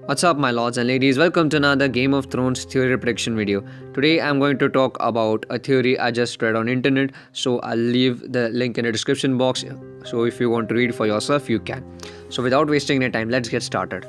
What's up, my lords and ladies? Welcome to another Game of Thrones theory prediction video. Today, I'm going to talk about a theory I just read on internet. So I'll leave the link in the description box. So if you want to read for yourself, you can. So without wasting any time, let's get started.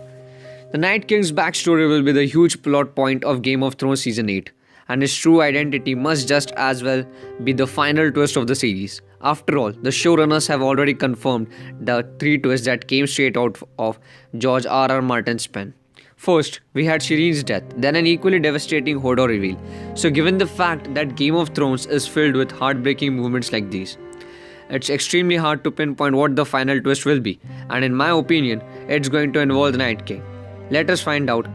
The Night King's backstory will be the huge plot point of Game of Thrones season 8, and his true identity must just as well be the final twist of the series. After all, the showrunners have already confirmed the three twists that came straight out of George R. Martin's pen. First, we had Shireen's death, then an equally devastating Hodor reveal. So, given the fact that Game of Thrones is filled with heartbreaking moments like these, it's extremely hard to pinpoint what the final twist will be, and in my opinion, it's going to involve the Night King. Let us find out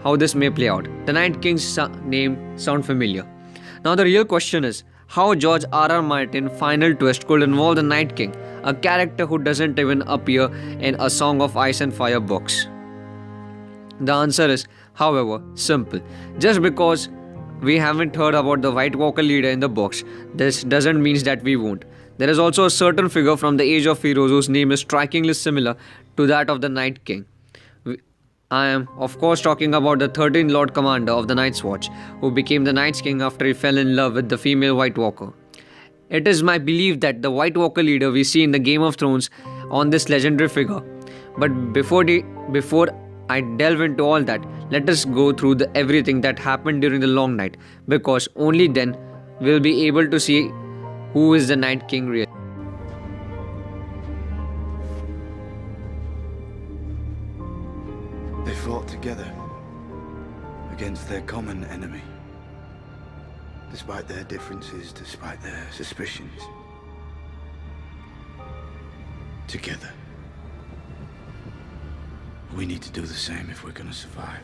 how this may play out. The Night King's name sounds familiar. Now, the real question is how George R. Martin's final twist could involve the Night King, a character who doesn't even appear in A Song of Ice and Fire books. The answer is, however, simple. Just because we haven't heard about the White Walker leader in the books, this doesn't mean that we won't. There is also a certain figure from the Age of Heroes whose name is strikingly similar to that of the Night King. I am, of course, talking about the 13th Lord Commander of the Night's Watch, who became the Night's King after he fell in love with the female White Walker. It is my belief that the White Walker leader we see in the Game of Thrones on this legendary figure. But before I delve into all that, let us go through everything that happened during the long night, because only then we'll be able to see who is the Night King really. They fought together against their common enemy, despite their differences, despite their suspicions. Together. We need to do the same if we're going to survive.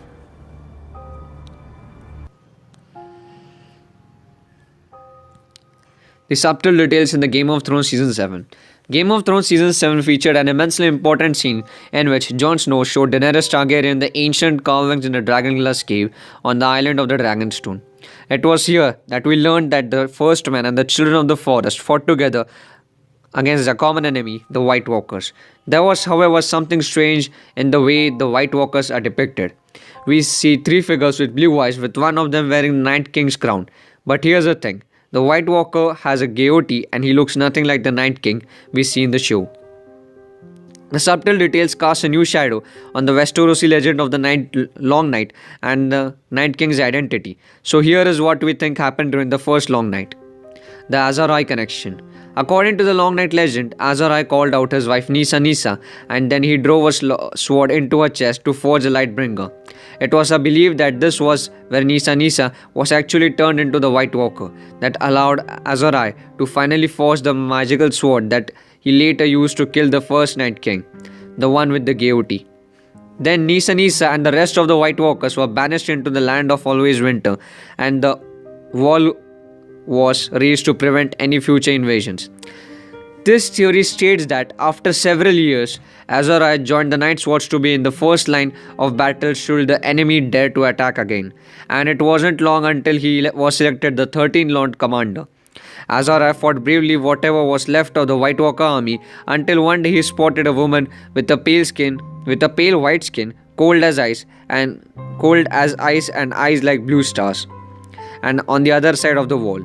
The subtle details in the Game of Thrones Season 7. Game of Thrones Season 7 featured an immensely important scene in which Jon Snow showed Daenerys Targaryen the ancient carvings in the Dragonglass cave on the island of the Dragonstone. It was here that we learned that the First Men and the Children of the Forest fought together against a common enemy, the White Walkers. There was, however, something strange in the way the White Walkers are depicted. We see three figures with blue eyes, with one of them wearing the Night King's crown. But here's the thing. The White Walker has a goatee and he looks nothing like the Night King we see in the show. The subtle details cast a new shadow on the Westerosi legend of the Long Night and the Night King's identity. So here is what we think happened during the first Long Night. The Azhor connection. According to the Long Night legend, Azhor called out his wife Nisa and then he drove a sword into her chest to forge a Lightbringer. It was a belief that this was where Nisa was actually turned into the White Walker that allowed Azhor to finally forge the magical sword that he later used to kill the first Night King, the one with the goatee. Then Nisa and the rest of the White Walkers were banished into the land of always winter, and the wall was raised to prevent any future invasions. This theory states that after several years, Azhor joined the Night's Watch to be in the first line of battle should the enemy dare to attack again, and it wasn't long until he was selected the 13th Lord Commander. Azhor fought bravely whatever was left of the White Walker army until one day he spotted a woman with a pale white skin, cold as ice and eyes like blue stars, and on the other side of the wall.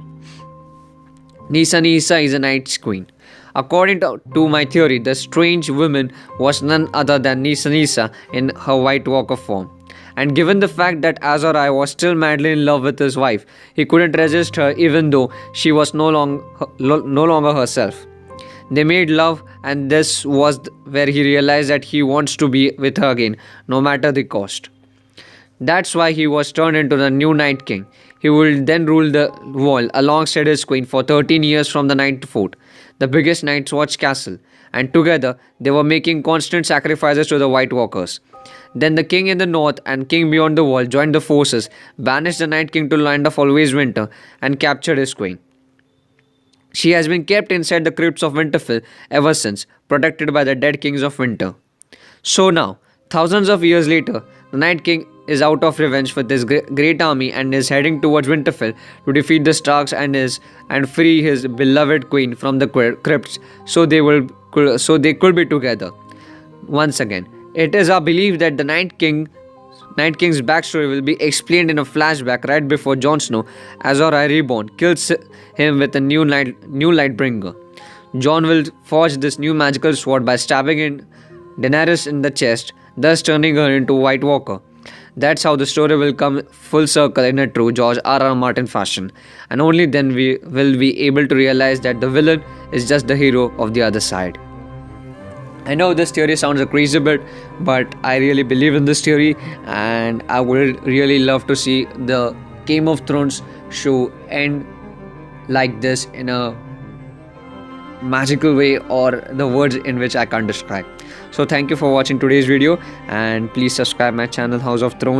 Nisa is a Night's Queen. According to my theory, the strange woman was none other than Nisa in her White Walker form. And given the fact that Azhor was still madly in love with his wife, he couldn't resist her even though she was no longer herself. They made love, and this was where he realized that he wants to be with her again, no matter the cost. That's why he was turned into the new Night King. He would then rule the Wall alongside his queen for 13 years from the Night Fort, the biggest Night's Watch castle, and together they were making constant sacrifices to the White Walkers. Then the king in the north and king beyond the wall joined the forces, banished the Night King to land of always winter, and captured his queen. She has been kept inside the crypts of Winterfell ever since, protected by the dead kings of winter. So now, thousands of years later, the Night King is out of revenge with his great army and is heading towards Winterfell to defeat the Starks and free his beloved queen from the crypts so they could be together once again. It is our belief that the Night King Night King's backstory will be explained in a flashback right before Jon Snow, Azhor Reborn, kills him with a new Lightbringer. Jon will forge this new magical sword by stabbing Daenerys in the chest, thus turning her into White Walker. That's how the story will come full circle in a true George R.R. Martin fashion, and only then we will be able to realize that the villain is just the hero of the other side. I know this theory sounds a crazy bit, but I really believe in this theory, and I would really love to see the Game of Thrones show end like this in a magical way, or the words in which I can't describe. So thank you for watching today's video, and please subscribe my channel House of Thrones.